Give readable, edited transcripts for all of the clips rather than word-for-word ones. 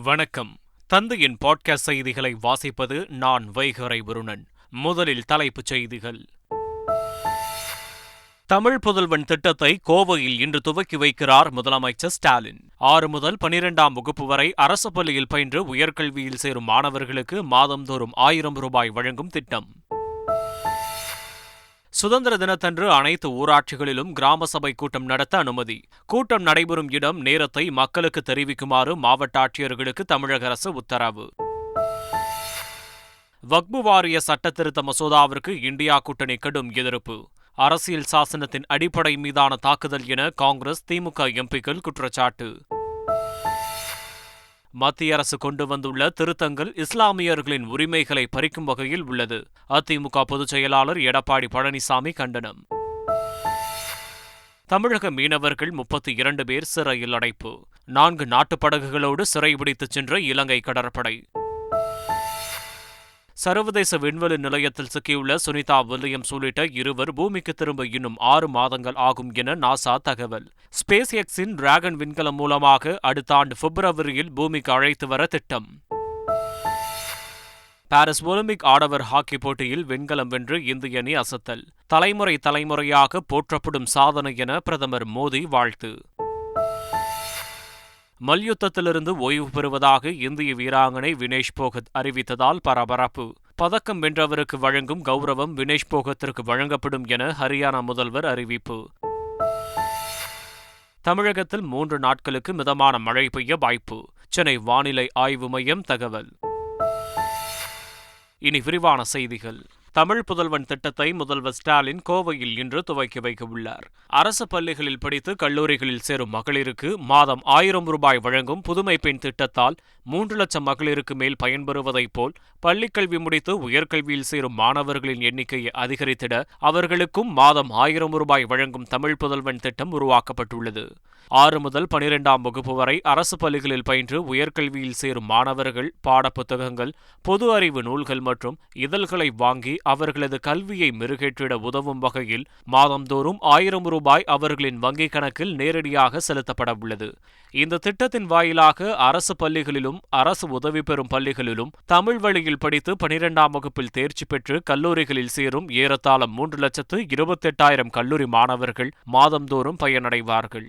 வணக்கம். தந்தையின் பாட்காஸ்ட் செய்திகளை வாசிப்பது நான் வைகரை வருணன். முதலில் தலைப்புச் செய்திகள். தமிழ் புதல்வன் திட்டத்தை கோவையில் இன்று துவக்கி வைக்கிறார் முதலமைச்சர் ஸ்டாலின். 6 முதல் 12ஆம் வகுப்பு வரை அரசு பள்ளியில் பயின்று உயர்கல்வியில் சேரும் மாணவர்களுக்கு மாதந்தோறும் 1000 ரூபாய் வழங்கும் திட்டம். சுதந்திர தினத்தன்று அனைத்து ஊராட்சிகளிலும் கிராம சபை கூட்டம் நடத்த அனுமதி. கூட்டம் நடைபெறும் இடம், நேரத்தை மக்களுக்கு தெரிவிக்குமாறு மாவட்ட ஆட்சியர்களுக்கு தமிழக அரசு உத்தரவு. வக்பு வாரிய சட்டத்திருத்த மசோதாவிற்கு இந்தியா கூட்டணி கடும் எதிர்ப்பு. அரசியல் சாசனத்தின் அடிப்படை மீதான தாக்குதல் என காங்கிரஸ், திமுக எம்பிக்கள் குற்றச்சாட்டு. மத்திய அரசு கொண்டு வந்துள்ள திருத்தங்கள் இஸ்லாமியர்களின் உரிமைகளை பறிக்கும் வகையில் உள்ளது. அதிமுக பொதுச் செயலாளர் எடப்பாடி பழனிசாமி கண்டனம். தமிழக மீனவர்கள் 32 பேர் சிறையில் அடைப்பு. 4 நாட்டுப் படகுகளோடு சிறைபிடித்துச் சென்ற இலங்கை கடற்படை. சர்வதேச விண்வெளி நிலையத்தில் சிக்கியுள்ள சுனிதா வில்லியம்ஸ் உள்ளிட்ட 2 பூமிக்கு திரும்ப இன்னும் 6 மாதங்கள் ஆகும் என நாசா தகவல். ஸ்பேஸ் எக்ஸின் டிராகன் விண்கலம் மூலமாக அடுத்த ஆண்டு பிப்ரவரியில் பூமிக்கு அழைத்து வர திட்டம். பாரிஸ் ஒலிம்பிக் ஆடவர் ஹாக்கி போட்டியில் வெண்கலம் வென்று இந்திய அணி அசத்தல். தலைமுறையாக போற்றப்படும் சாதனை என பிரதமர் மோடி வாழ்த்து. மல்யுத்தத்திலிருந்து ஓய்வு பெறுவதாக இந்திய வீராங்கனை வினேஷ் போகத் அறிவித்ததால் பரபரப்பு. பதக்கம் வென்றவருக்கு வழங்கும் கௌரவம் வினேஷ் போகத்திற்கு வழங்கப்படும் என ஹரியானா முதல்வர் அறிவிப்பு. தமிழகத்தில் 3 நாட்களுக்கு மிதமான மழை பெய்ய வாய்ப்பு. சென்னை வானிலை ஆய்வு மையம் தகவல். இனி விரிவான செய்திகள். தமிழ் புதல்வன் திட்டத்தை முதல்வர் ஸ்டாலின் கோவையில் இன்று துவக்கி வைக்க உள்ளார். அரசு பள்ளிகளில் படித்து கல்லூரிகளில் சேரும் மகளிருக்கு மாதம் 1000 ரூபாய் வழங்கும் புதுமை பெண் திட்டத்தால் 3 லட்சம் மகளிருக்கு மேல் பயன்பெறுவதைப் போல் பள்ளிக்கல்வி முடித்து உயர்கல்வியில் சேரும் மாணவர்களின் எண்ணிக்கையை அதிகரித்திட அவர்களுக்கும் மாதம் 1000 ரூபாய் வழங்கும் தமிழ் புதல்வன் திட்டம் உருவாக்கப்பட்டுள்ளது. 6 முதல் 12ஆம் வகுப்பு வரை அரசு பள்ளிகளில் பயின்று உயர்கல்வியில் சேரும் மாணவர்கள் பாடப்புத்தகங்கள், பொது அறிவு நூல்கள் மற்றும் இதழ்களை வாங்கி அவர்களது கல்வியை மெருகேற்றிட உதவும் வகையில் மாதந்தோறும் 1000 ரூபாய் அவர்களின் வங்கிக் கணக்கில் நேரடியாக செலுத்தப்பட உள்ளது. இந்த திட்டத்தின் வாயிலாக அரசு பள்ளிகளிலும் அரசு உதவி பெறும் பள்ளிகளிலும் தமிழ் வழியில் படித்து 12ஆம் வகுப்பில் தேர்ச்சி பெற்று கல்லூரிகளில் சேரும் ஏறத்தாழ 3,28,000 கல்லூரி மாணவர்கள் மாதந்தோறும் பயனடைவார்கள்.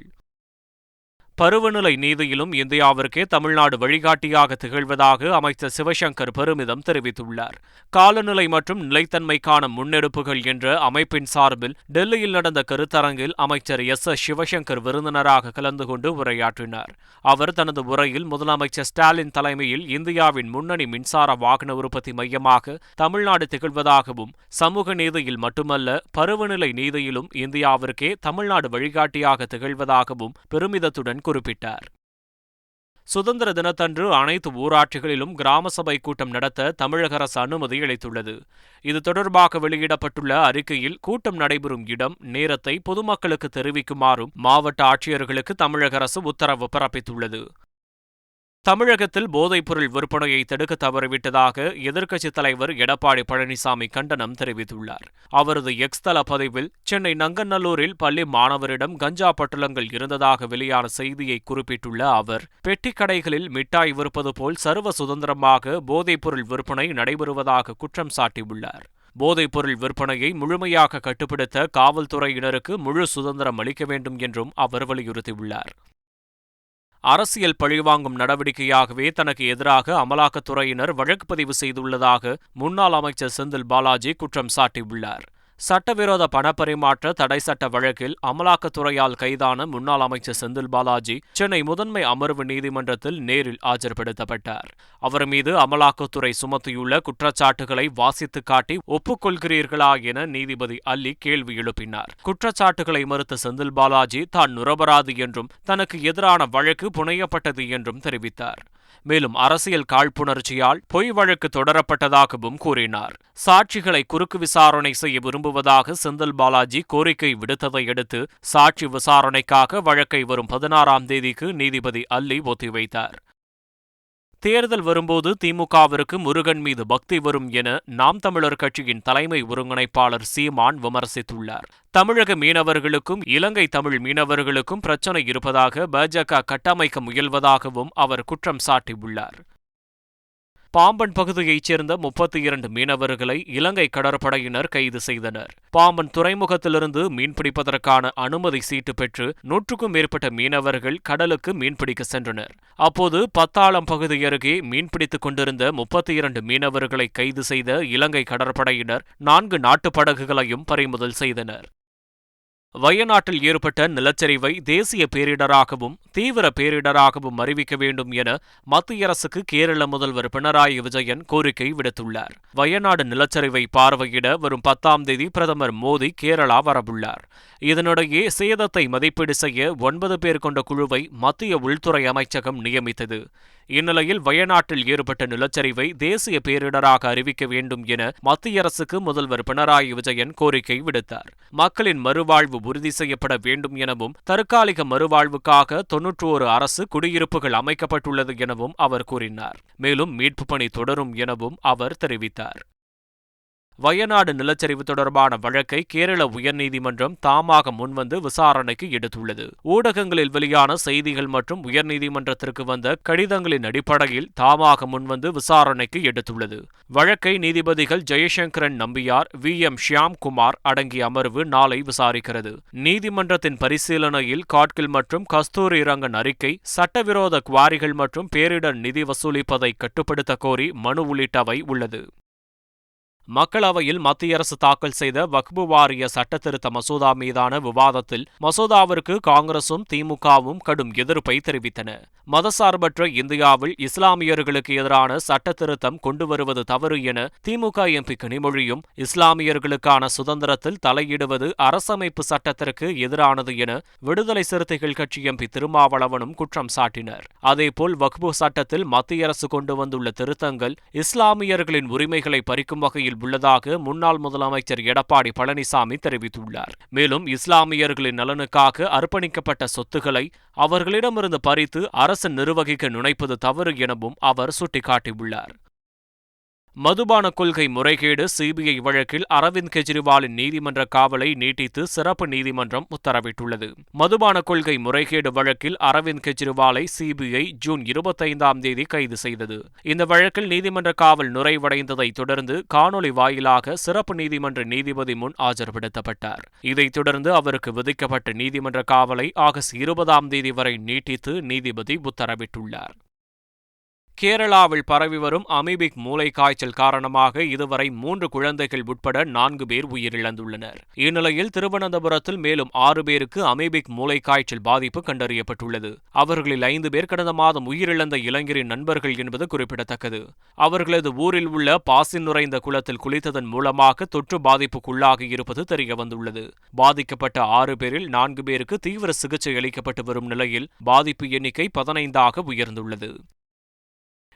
பருவநிலை நீதியிலும் இந்தியாவிற்கே தமிழ்நாடு வழிகாட்டியாக திகழ்வதாக அமைச்சர் சிவசங்கர் பெருமிதம் தெரிவித்துள்ளார். காலநிலை மற்றும் நிலைத்தன்மைக்கான முன்னெடுப்புகள் என்ற அமைப்பின் சார்பில் டெல்லியில் நடந்த கருத்தரங்கில் அமைச்சர் சிவசங்கர் விருந்தினராக கலந்து கொண்டு உரையாற்றினார். அவர் தனது உரையில் முதலமைச்சர் ஸ்டாலின் தலைமையில் இந்தியாவின் முன்னணி மின்சார வாகன உற்பத்தி மையமாக தமிழ்நாடு திகழ்வதாகவும், சமூக நீதியில் மட்டுமல்ல பருவநிலை நீதியிலும் இந்தியாவிற்கே தமிழ்நாடு வழிகாட்டியாக திகழ்வதாகவும் பெருமிதத்துடன் குறிப்பிட்டார். சுதந்திர தினத்தன்று அனைத்து ஊராட்சிகளிலும் கிராம சபை கூட்டம் நடத்த தமிழக அரசு அனுமதி அளித்துள்ளது. இது தொடர்பாக வெளியிடப்பட்டுள்ள அறிக்கையில் கூட்டம் நடைபெறும் இடம், நேரத்தை பொதுமக்களுக்கு தெரிவிக்குமாறும் மாவட்ட ஆட்சியர்களுக்கு தமிழக அரசு உத்தரவு பிறப்பித்துள்ளது. தமிழகத்தில் போதைப்பொருள் விற்பனையை தடுக்க தவறிவிட்டதாக எதிர்க்கட்சித் தலைவர் எடப்பாடி பழனிசாமி கண்டனம் தெரிவித்துள்ளார். அவரது எக்ஸ் தள பதிவில் சென்னை நங்கநல்லூரில் பள்ளி மாணவரிடம் கஞ்சா பட்டலங்கள் இருந்ததாக வெளியான செய்தியை குறிப்பிட்டுள்ள அவர், பெட்டிக் கடைகளில் மிட்டாய் விற்பது போல் சர்வ சுதந்திரமாக போதைப்பொருள் விற்பனை நடைபெறுவதாக குற்றம் சாட்டியுள்ளார். போதைப்பொருள் விற்பனையை முழுமையாக கட்டுப்படுத்த காவல்துறையினருக்கு முழு சுதந்திரம் அளிக்க வேண்டும் என்றும் அவர் வலியுறுத்தியுள்ளார். அரசியல் பழிவாங்கும் நடவடிக்கையாகவே தனக்கு எதிராக அமலாக்கத்துறையினர் வழக்கு பதிவு செய்துள்ளதாக முன்னாள் அமைச்சர் செந்தில் பாலாஜி குற்றம் சாட்டியுள்ளார். சட்டவிரோத பணப்பரிமாற்ற தடை சட்ட வழக்கில் அமலாக்கத்துறையால் கைதான முன்னாள் அமைச்சர் செந்தில் பாலாஜி சென்னை முதன்மை அமர்வு நீதிமன்றத்தில் நேரில் ஆஜர்படுத்தப்பட்டார். அவர் மீது அமலாக்கத்துறை சுமத்தியுள்ள குற்றச்சாட்டுகளை வாசித்து காட்டி ஒப்புக்கொள்கிறீர்களா என நீதிபதி அல்லி கேள்வி எழுப்பினார். குற்றச்சாட்டுகளை மறுத்த செந்தில் பாலாஜி தான் நிரபராதி என்றும் தனக்கு எதிரான வழக்கு புனையப்பட்டது என்றும் தெரிவித்தார். மேலும் அரசியல் காழ்ப்புணர்ச்சியால் பொய் வழக்கு தொடரப்பட்டதாகவும் கூறினார். சாட்சிகளை குறுக்கு விசாரணை செய்ய விரும்புவதாக செந்தில் பாலாஜி கோரிக்கை விடுத்ததை அடுத்து சாட்சி விசாரணைக்காக வழக்கை வரும் 16ஆம் தேதிக்கு நீதிபதி அல்லி ஒத்திவைத்தார். தேர்தல் வரும்போது திமுகவிற்கு முருகன் மீது பக்தி வரும் என நாம் தமிழர் கட்சியின் தலைமை ஒருங்கிணைப்பாளர் சீமான் விமர்சித்துள்ளார். தமிழக மீனவர்களுக்கும் இலங்கை தமிழ் மீனவர்களுக்கும் பிரச்சினை இருப்பதாக பாஜக கட்டமைக்க முயல்வதாகவும் அவர் குற்றம் சாட்டியுள்ளார். பாம்பன் பகுதியைச் சேர்ந்த 32 மீனவர்களை இலங்கை கடற்படையினர் கைது செய்தனர். பாம்பன் துறைமுகத்திலிருந்து மீன்பிடிப்பதற்கான அனுமதி சீட்டு பெற்று 100க்கும் மேற்பட்ட மீனவர்கள் கடலுக்கு மீன்பிடிக்க சென்றனர். அப்போது பத்தாளம் பகுதி அருகே மீன்பிடித்துக் கொண்டிருந்த 32 மீனவர்களை கைது செய்த இலங்கை கடற்படையினர் 4 நாட்டுப் படகுகளையும் பறிமுதல் செய்தனர். வயநாட்டில் ஏற்பட்ட நிலச்சரிவை தேசிய பேரிடராகவும் தீவிர பேரிடராகவும் அறிவிக்க வேண்டும் என மத்திய அரசுக்கு கேரள முதல்வர் பினராயி விஜயன் கோரிக்கை விடுத்துள்ளார். வயநாடு நிலச்சரிவை பார்வையிட வரும் 10ஆம் தேதி பிரதமர் மோடி கேரளா வரவுள்ளார். இதனிடையே சேதத்தை மதிப்பீடு செய்ய 9 பேர் கொண்ட குழுவை மத்திய உள்துறை அமைச்சகம் நியமித்தது. இந்நிலையில் வயநாட்டில் ஏற்பட்ட நிலச்சரிவை தேசிய பேரிடராக அறிவிக்க வேண்டும் என மத்திய அரசுக்கு முதல்வர் பினராயி விஜயன் கோரிக்கை விடுத்தார். மக்களின் மறுவாழ்வு உறுதி செய்யப்பட வேண்டும் எனவும் தற்காலிக மறுவாழ்வுக்காக 91 அரசு குடியிருப்புகள் அமைக்கப்பட்டுள்ளது எனவும் அவர் கூறினார். மேலும் மீட்புப் பணி தொடரும் எனவும் அவர் தெரிவித்தார். வயநாடு நிலச்சரிவு தொடர்பான வழக்கை கேரள உயர்நீதிமன்றம் தாமாக முன்வந்து விசாரணைக்கு எடுத்துள்ளது. ஊடகங்களில் வெளியான செய்திகள் மற்றும் உயர்நீதிமன்றத்திற்கு வந்த கடிதங்களின் அடிப்படையில் தாமாக முன்வந்து விசாரணைக்கு எடுத்துள்ளது. வழக்கை நீதிபதிகள் ஜெயசங்கரன் நம்பியார், VM ஷியாம்குமார் அடங்கிய அமர்வு நாளை விசாரிக்கிறது. நீதிமன்றத்தின் பரிசீலனையில் காட்கில் மற்றும் கஸ்தூரி ரங்கன் அறிக்கை, சட்டவிரோத குவாரிகள் மற்றும் பேரிடர் நிதி வசூலிப்பதை கட்டுப்படுத்த கோரி மனு உள்ளிட்டவை உள்ளது. மக்களவையில் மத்திய அரசு தாக்கல் செய்த வக்பு வாரிய சட்டத்திருத்த மசோதா மீதான விவாதத்தில் மசோதாவிற்கு காங்கிரசும் திமுகவும் கடும் எதிர்ப்பை தெரிவித்தன. மதசார்பற்ற இந்தியாவில் இஸ்லாமியர்களுக்கு எதிரான சட்டத்திருத்தம் கொண்டு வருவது தவறு என திமுக MP கனிமொழியும், இஸ்லாமியர்களுக்கான சுதந்திரத்தில் தலையிடுவது அரசமைப்பு சட்டத்திற்கு எதிரானது என விடுதலை சிறுத்தைகள் கட்சி MP திருமாவளவனும் குற்றம் சாட்டினர். அதேபோல் வக்பு சட்டத்தில் மத்திய அரசு கொண்டு வந்துள்ள திருத்தங்கள் இஸ்லாமியர்களின் உரிமைகளை பறிக்கும் வகையில் உள்ளதாக முன்னாள் முதலமைச்சர் எடப்பாடி பழனிசாமி தெரிவித்துள்ளார். மேலும் இஸ்லாமியர்களின் நலனுக்காக அர்ப்பணிக்கப்பட்ட சொத்துக்களை அவர்களிடமிருந்து பறித்து அரசு நிர்வகிக்க நினைப்பது தவறு எனவும் அவர் சுட்டிக்காட்டியுள்ளார். மதுபான கொள்கை முறைகேடு CBI வழக்கில் அரவிந்த் கெஜ்ரிவாலின் நீதிமன்ற காவலை நீட்டித்து சிறப்பு நீதிமன்றம் உத்தரவிட்டுள்ளது. மதுபான கொள்கை முறைகேடு வழக்கில் அரவிந்த் கெஜ்ரிவாலை CBI ஜூன் 25ஆம் தேதி கைது செய்தது. இந்த வழக்கில் நீதிமன்ற காவல் நிறைவடைந்ததைத் தொடர்ந்து காணொலி வாயிலாக சிறப்பு நீதிமன்ற நீதிபதி முன் ஆஜர்படுத்தப்பட்டார். இதைத் தொடர்ந்து அவருக்கு விதிக்கப்பட்ட நீதிமன்ற காவலை ஆகஸ்ட் 20ஆம் தேதி வரை நீட்டித்து நீதிபதி உத்தரவிட்டுள்ளார். கேரளாவில் பரவி வரும் அமீபிக் மூளை காய்ச்சல் காரணமாக இதுவரை 3 குழந்தைகள் உட்பட 4 பேர் உயிரிழந்துள்ளனர். இந்நிலையில் திருவனந்தபுரத்தில் மேலும் 6 பேருக்கு அமீபிக் மூளை காய்ச்சல் பாதிப்பு கண்டறியப்பட்டுள்ளது. அவர்களில் 5 பேர் கடந்த மாதம் உயிரிழந்த இளைஞரின் நண்பர்கள் என்பது குறிப்பிடத்தக்கது. அவர்களது ஊரில் உள்ள பாசி நுரைந்த குளத்தில் குளித்ததன் மூலமாக தொற்று பாதிப்புக்குள்ளாகி இருப்பது தெரியவந்துள்ளது. பாதிக்கப்பட்ட 6 பேரில் 4 பேருக்கு தீவிர சிகிச்சை அளிக்கப்பட்டு வரும் நிலையில் பாதிப்பு எண்ணிக்கை 15ஆக உயர்ந்துள்ளது.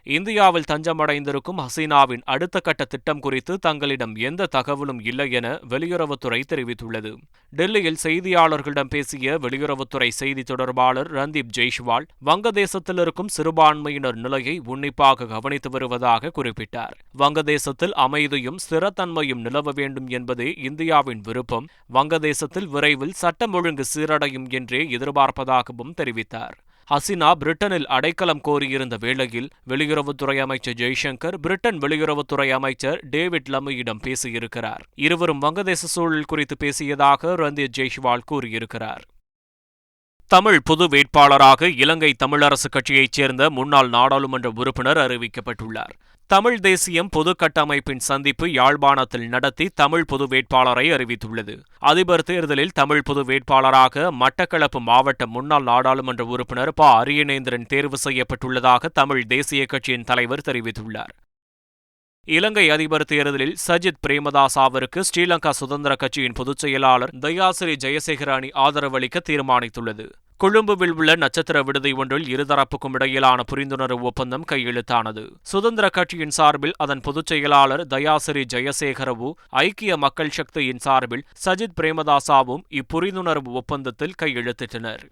இந்தியாவில் தஞ்சமடைந்திருக்கும் ஹசீனாவின் அடுத்த கட்ட திட்டம் குறித்து தங்களிடம் எந்த தகவலும் இல்லை என வெளியுறவுத்துறை தெரிவித்துள்ளது. டெல்லியில் செய்தியாளர்களிடம் பேசிய வெளியுறவுத்துறை செய்தி தொடர்பாளர் ரந்தீப் ஜெய்ஷ்வால், வங்கதேசத்தில் இருக்கும் சிறுபான்மையினர் நிலையை உன்னிப்பாக கவனித்து வருவதாக குறிப்பிட்டார். வங்கதேசத்தில் அமைதியும் ஸ்திரத்தன்மையும் நிலவ வேண்டும் என்பதே இந்தியாவின் விருப்பம். வங்கதேசத்தில் விரைவில் சட்டம் ஒழுங்கு சீரடையும் என்றே எதிர்பார்ப்பதாகவும் தெரிவித்தார். ஹசீனா பிரிட்டனில் அடைக்கலம் கோரியிருந்த வேளையில் வெளியுறவுத்துறை அமைச்சர் ஜெய்சங்கர் பிரிட்டன் வெளியுறவுத்துறை அமைச்சர் டேவிட் லம்மியிடம் பேசியிருக்கிறார். இருவரும் வங்கதேச சூழல் குறித்து பேசியதாக ரந்தீப் ஜெய்ஷ்வால் கூறியிருக்கிறார். தமிழ் பொது வேட்பாளராக இலங்கை தமிழரசு கட்சியைச் சேர்ந்த முன்னாள் நாடாளுமன்ற உறுப்பினர் அறிவிக்கப்பட்டுள்ளார். தமிழ் தேசியம் பொது கட்டமைப்பின் சந்திப்பு யாழ்ப்பாணத்தில் நடத்தி தமிழ் பொது வேட்பாளரை அறிவித்துள்ளது. அதிபர் தேர்தலில் தமிழ் பொது வேட்பாளராக மட்டக்களப்பு மாவட்ட முன்னாள் நாடாளுமன்ற உறுப்பினர் ப. அரியநேந்திரன் தேர்வு செய்யப்பட்டுள்ளதாக தமிழ் தேசிய கட்சியின் தலைவர் தெரிவித்துள்ளார். இலங்கை அதிபர் தேர்தலில் சஜித் பிரேமதாசாவிற்கு ஸ்ரீலங்கா சுதந்திர கட்சியின் பொதுச் செயலாளர் தயாசிறி ஜெயசேகர அணி ஆதரவளிக்க தீர்மானித்துள்ளது. கொழும்புவில் உள்ள நட்சத்திர விடுதி ஒன்றில் இருதரப்புக்கும் இடையிலான புரிந்துணர்வு ஒப்பந்தம் கையெழுத்தானது. சுதந்திர கட்சியின் சார்பில் அதன் பொதுச் செயலாளர் தயாசிறி ஜெயசேகரவு, ஐக்கிய மக்கள் சக்தியின் சார்பில் சஜித் பிரேமதாசாவும் இப்புரிந்துணர்வு ஒப்பந்தத்தில் கையெழுத்திட்டனர்.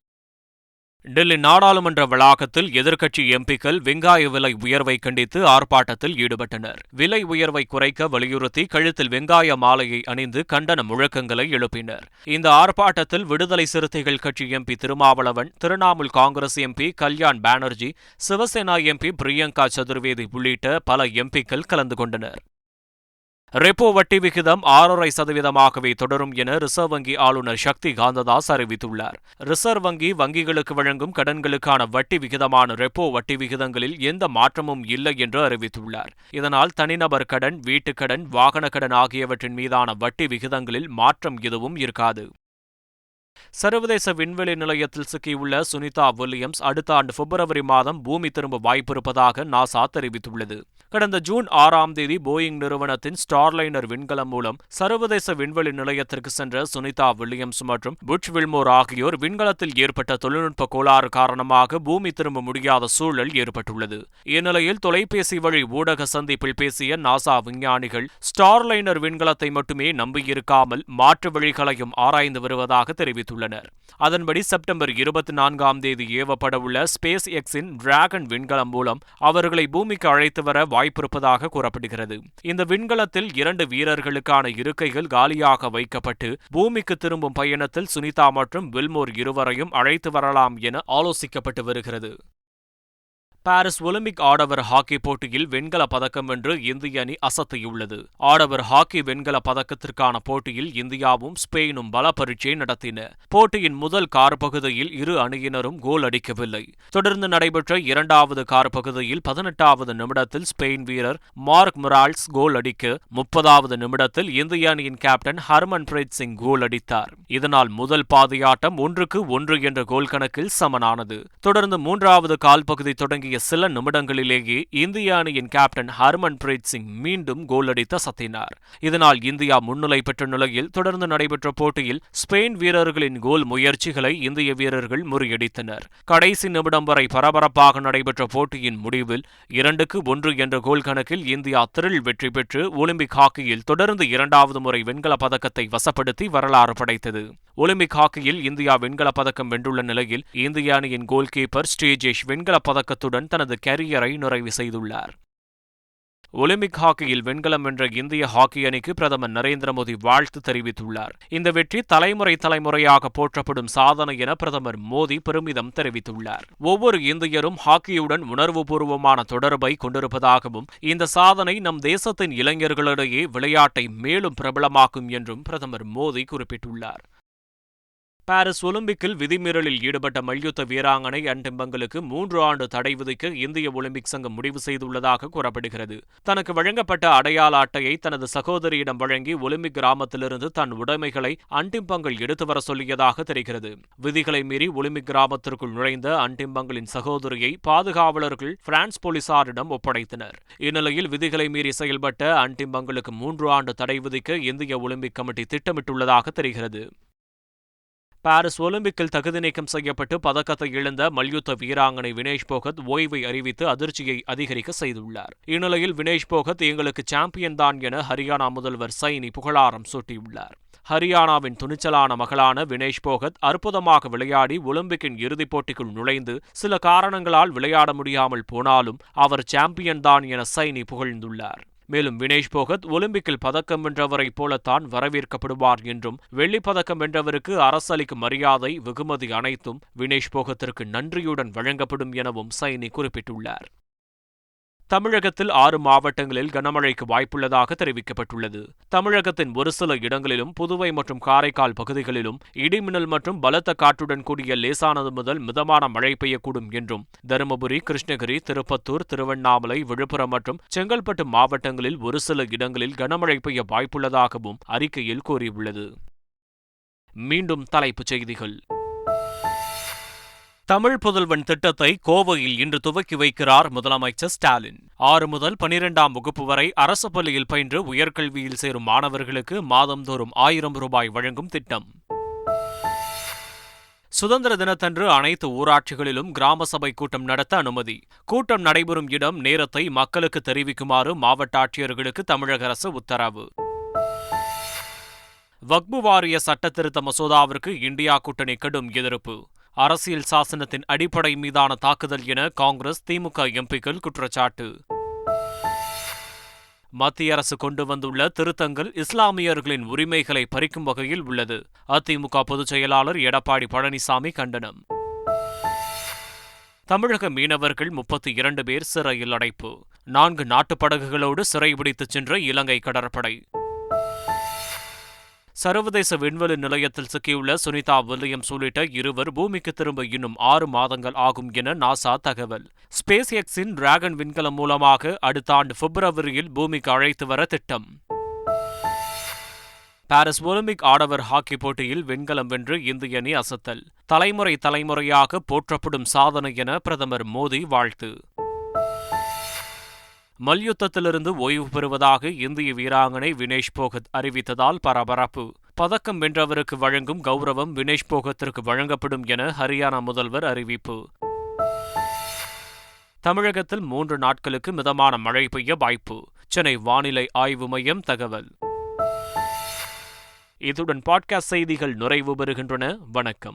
டெல்லி நாடாளுமன்ற வளாகத்தில் எதிர்க்கட்சி எம்பிக்கள் வெங்காய விலை உயர்வை கண்டித்து ஆர்ப்பாட்டத்தில் ஈடுபட்டனர். விலை உயர்வை குறைக்க வலியுறுத்தி கழுத்தில் வெங்காய மாலையை அணிந்து கண்டன முழக்கங்களை எழுப்பினர். இந்த ஆர்ப்பாட்டத்தில் விடுதலை சிறுத்தைகள் கட்சி MP Thirumavalavan, Trinamool Congress MP Kalyan Banerjee, Shiv Sena MP Priyanka Chaturvedi உள்ளிட்ட பல எம்பிக்கள் கலந்து கொண்டனர். ரெப்போ வட்டி விகிதம் 6.5%ஆகவே தொடரும் என ரிசர்வ் வங்கி ஆளுநர் சக்தி காந்ததாஸ் அறிவித்துள்ளார். ரிசர்வ் வங்கி வங்கிகளுக்கு வழங்கும் கடன்களுக்கான வட்டி விகிதமான ரெப்போ வட்டி விகிதங்களில் எந்த மாற்றமும் இல்லை என்று அறிவித்துள்ளார். இதனால் தனிநபர் கடன், வீட்டுக்கடன், வாகன கடன் ஆகியவற்றின் மீதான வட்டி விகிதங்களில் மாற்றம் எதுவும் இருக்காது. சர்வதேச விண்வெளி நிலையத்தில் சிக்கியுள்ள சுனிதா வில்லியம்ஸ் அடுத்த ஆண்டு பிப்ரவரி மாதம் பூமி திரும்ப வாய்ப்பிருப்பதாக நாசா தெரிவித்துள்ளது. கடந்த ஜூன் 6ஆம் தேதி போயிங் நிறுவனத்தின் ஸ்டார்லைனர் விண்கலம் மூலம் சர்வதேச விண்வெளி நிலையத்திற்கு சென்ற சுனிதா வில்லியம்ஸ் மற்றும் புட்ச் வில்மோர் ஆகியோர் விண்கலத்தில் ஏற்பட்ட தொழில்நுட்ப கோளாறு காரணமாக பூமி திரும்ப முடியாத சூழல் ஏற்பட்டுள்ளது. இந்நிலையில் தொலைபேசி வழி ஊடக சந்திப்பில் பேசிய நாசா விஞ்ஞானிகள் ஸ்டார்லைனர் விண்கலத்தை மட்டுமே நம்பியிருக்காமல் மாற்று வழிகளையும் ஆராய்ந்து வருவதாக தெரிவித்துள்ளனர். அதன்படி செப்டம்பர் 24ஆம் தேதி ஏவப்படவுள்ள ஸ்பேஸ் எக்ஸின் டிராகன் விண்கலம் மூலம் அவர்களை பூமிக்கு அழைத்து வர வாய்ப்பிருப்பதாக கூறப்படுகிறது. இந்த விண்கலத்தில் 2 வீரர்களுக்கான இருக்கைகள் காலியாக வைக்கப்பட்டு பூமிக்கு திரும்பும் பயணத்தில் சுனிதா மற்றும் வில்மோர் இருவரையும் அழைத்து வரலாம் என ஆலோசிக்கப்பட்டு வருகிறது. பாரிஸ் ஒலிம்பிக் ஆடவர் ஹாக்கி போட்டியில் வெண்கல பதக்கம் வென்று இந்திய அணி அசத்தியுள்ளது. ஆடவர் ஹாக்கி வெண்கல பதக்கத்திற்கான போட்டியில் இந்தியாவும் ஸ்பெயினும் பல பரீட்சை நடத்தின. போட்டியின் முதல் கார் பகுதியில் இரு அணியினரும் கோல் அடிக்கவில்லை. தொடர்ந்து நடைபெற்ற 2வது கார் பகுதியில் 18வது நிமிடத்தில் ஸ்பெயின் வீரர் மார்க் மொரால்ஸ் கோல் அடிக்க 30வது நிமிடத்தில் இந்திய அணியின் கேப்டன் ஹர்மன்பிரீத் சிங் கோல் அடித்தார். இதனால் முதல் பாதியாட்டம் 1-1 என்ற கோல் கணக்கில் சமனானது. தொடர்ந்து 3வது கால் பகுதி தொடங்கிய சில நிமிடங்களிலேயே இந்திய அணியின் கேப்டன் ஹர்மன்பிரீத் சிங் மீண்டும் கோல் அடித்து அசத்தினார். இதனால் இந்தியா முன்னிலை பெற்ற நிலையில் தொடர்ந்து நடைபெற்ற போட்டியில் ஸ்பெயின் வீரர்களின் கோல் முயற்சிகளை இந்திய வீரர்கள் முறியடித்தனர். கடைசி நிமிடம் வரை பரபரப்பாக நடைபெற்ற போட்டியின் முடிவில் 2-1 என்ற கோல் கணக்கில் இந்தியா த்ரில் வெற்றி பெற்று ஒலிம்பிக் ஹாக்கியில் தொடர்ந்து 2வது முறை வெண்கல பதக்கத்தை வசப்படுத்தி வரலாறு படைத்தது. ஒலிம்பிக் ஹாக்கியில் இந்தியா வெண்கல பதக்கம் வென்றுள்ள நிலையில் இந்திய அணியின் கோல் கீப்பர் ஸ்ரீஜேஷ் வெண்கல பதக்கத்துடன் தனது கேரியரை நிறைவு செய்துள்ளார். ஒலிம்பிக் ஹாக்கியில் வெண்கலம் வென்ற இந்திய ஹாக்கி அணிக்கு பிரதமர் நரேந்திர மோடி வாழ்த்து தெரிவித்துள்ளார். இந்த வெற்றி தலைமுறையாக போற்றப்படும் சாதனை என பிரதமர் மோடி பெருமிதம் தெரிவித்துள்ளார். ஒவ்வொரு இந்தியரும் ஹாக்கியுடன் உணர்வுபூர்வமான தொடர்பை கொண்டிருப்பதாகவும் இந்த சாதனை நம் தேசத்தின் இளைஞர்களிடையே விளையாட்டை மேலும் பிரபலமாக்கும் என்றும் பிரதமர் மோடி குறிப்பிட்டுள்ளார். பாரிஸ் ஒலிம்பிக்கில் விதிமீறலில் ஈடுபட்ட மல்யுத்த வீராங்கனை அன்டிம்பங்களுக்கு 3 ஆண்டு தடை விதிக்க இந்திய ஒலிம்பிக் சங்கம் முடிவு செய்துள்ளதாக கூறப்படுகிறது. தனக்கு வழங்கப்பட்ட அடையாள அட்டையை தனது சகோதரியிடம் வழங்கி ஒலிம்பிக் கிராமத்திலிருந்து தன் உடைமைகளை அன்டிம்பங்கள் எடுத்து வர சொல்லியதாக தெரிகிறது. விதிகளை மீறி ஒலிம்பிக் கிராமத்திற்குள் நுழைந்த அன்டிம்பங்களின் சகோதரியை பாதுகாவலர்கள் பிரான்ஸ் போலீசாரிடம் ஒப்படைத்தனர். இந்நிலையில் விதிகளை மீறி செயல்பட்ட அன்டிம்பங்களுக்கு 3 ஆண்டு தடை விதிக்க இந்திய ஒலிம்பிக் கமிட்டி திட்டமிட்டுள்ளதாக தெரிகிறது. பாரிஸ் ஒலிம்பிக்கில் தகுதி நீக்கம் செய்யப்பட்டு பதக்கத்தை இழந்த மல்யுத்த வீராங்கனை வினேஷ் போகத் ஓய்வை அறிவித்து அதிர்ச்சியை அதிகரிக்க செய்துள்ளார். இந்நிலையில் வினேஷ் போகத் எங்களுக்கு சாம்பியன் தான் என ஹரியானா முதல்வர் சைனி புகழாரம் சூட்டியுள்ளார். ஹரியானாவின் துணிச்சலான மகளான வினேஷ் போகத் அற்புதமாக விளையாடி ஒலிம்பிக்கின் இறுதிப் போட்டிக்குள் நுழைந்து சில காரணங்களால் விளையாட முடியாமல் போனாலும் அவர் சாம்பியன் தான் என சைனி புகழ்ந்துள்ளார். மேலும் வினேஷ் போகத் ஒலிம்பிக்கில் பதக்கம் வென்றவரைப் போலத்தான் வரவேற்கப்படுவார் என்றும் வெள்ளிப் பதக்கம் வென்றவருக்கு அரசு அளிக்கும் மரியாதை, வெகுமதி அனைத்தும் வினேஷ் போகத்திற்கு நன்றியுடன் வழங்கப்படும் எனவும் சைனி குறிப்பிட்டுள்ளார். தமிழகத்தில் 6 மாவட்டங்களில் கனமழைக்கு வாய்ப்புள்ளதாக தெரிவிக்கப்பட்டுள்ளது. தமிழகத்தின் ஒரு சில இடங்களிலும் புதுவை மற்றும் காரைக்கால் பகுதிகளிலும் இடிமின்னல் மற்றும் பலத்த காற்றுடன் கூடிய லேசானது முதல் மிதமான மழை பெய்யக்கூடும் என்றும் தருமபுரி, கிருஷ்ணகிரி, திருப்பத்தூர், திருவண்ணாமலை, விழுப்புரம் மற்றும் செங்கல்பட்டு மாவட்டங்களில் ஒரு சில இடங்களில் கனமழை பெய்ய வாய்ப்புள்ளதாகவும் அறிக்கையில் கூறியுள்ளது. மீண்டும் தலைப்புச் செய்திகள். தமிழ் புதல்வன் திட்டத்தை கோவையில் இன்று துவக்கி வைக்கிறார் முதலமைச்சர் ஸ்டாலின். 6 முதல் 12ஆம் வகுப்பு வரை அரசு பள்ளியில் பயின்று உயர்கல்வியில் சேரும் மாணவர்களுக்கு மாதந்தோறும் 1000 ரூபாய் வழங்கும் திட்டம். சுதந்திர தினத்தன்று அனைத்து ஊராட்சிகளிலும் கிராம சபை கூட்டம் நடத்த அனுமதி. கூட்டம் நடைபெறும் இடம், நேரத்தை மக்களுக்கு தெரிவிக்குமாறு மாவட்ட ஆட்சியர்களுக்கு தமிழக அரசு உத்தரவு. வக்பு வாரிய சட்டத்திருத்த மசோதாவிற்கு இந்தியா கூட்டணி கடும் எதிர்ப்பு. அரசியல் சாசனத்தின் அடிப்படை மீதான தாக்குதல் என காங்கிரஸ், திமுக எம்பிக்கள் குற்றச்சாட்டு. மத்திய அரசு கொண்டு வந்துள்ள திருத்தங்கள் இஸ்லாமியர்களின் உரிமைகளை பறிக்கும் வகையில் உள்ளது. அதிமுக பொதுச் செயலாளர் எடப்பாடி பழனிசாமி கண்டனம். தமிழக மீனவர்கள் 32 பேர் சிறையில் அடைப்பு. 4 நாட்டுப் படகுகளோடு சிறைபிடித்துச் சென்ற இலங்கை கடற்படை. சர்வதேச விண்வெளி நிலையத்தில் சிக்கியுள்ள சுனிதா வில்லியம்ஸ் உள்ளிட்ட 2 பூமிக்கு திரும்ப இன்னும் 6 மாதங்கள் ஆகும் என நாசா தகவல். ஸ்பேஸ் எக்ஸின் டிராகன் விண்கலம் மூலமாக அடுத்த ஆண்டு பிப்ரவரியில் பூமிக்கு அழைத்து வர திட்டம். பாரிஸ் ஒலிம்பிக் ஆடவர் ஹாக்கி போட்டியில் வெண்கலம் வென்று இந்திய அணி அசத்தல். தலைமுறையாக போற்றப்படும் சாதனை என பிரதமர் மோடி வாழ்த்து. மல்யுத்தத்திலிருந்து ஓய்வு பெறுவதாக இந்திய வீராங்கனை வினேஷ் போகத் அறிவித்ததால் பரபரப்பு. பதக்கம் வென்றவருக்கு வழங்கும் கௌரவம் வினேஷ் போகத்திற்கு வழங்கப்படும் என ஹரியானா முதல்வர் அறிவிப்பு. தமிழகத்தில் 3 நாட்களுக்கு மிதமான மழை பெய்ய வாய்ப்பு. சென்னை வானிலை ஆய்வு மையம் தகவல். இதுடன் பாட்காஸ்ட் செய்திகள் நிறைவு பெறுகின்றன. வணக்கம்.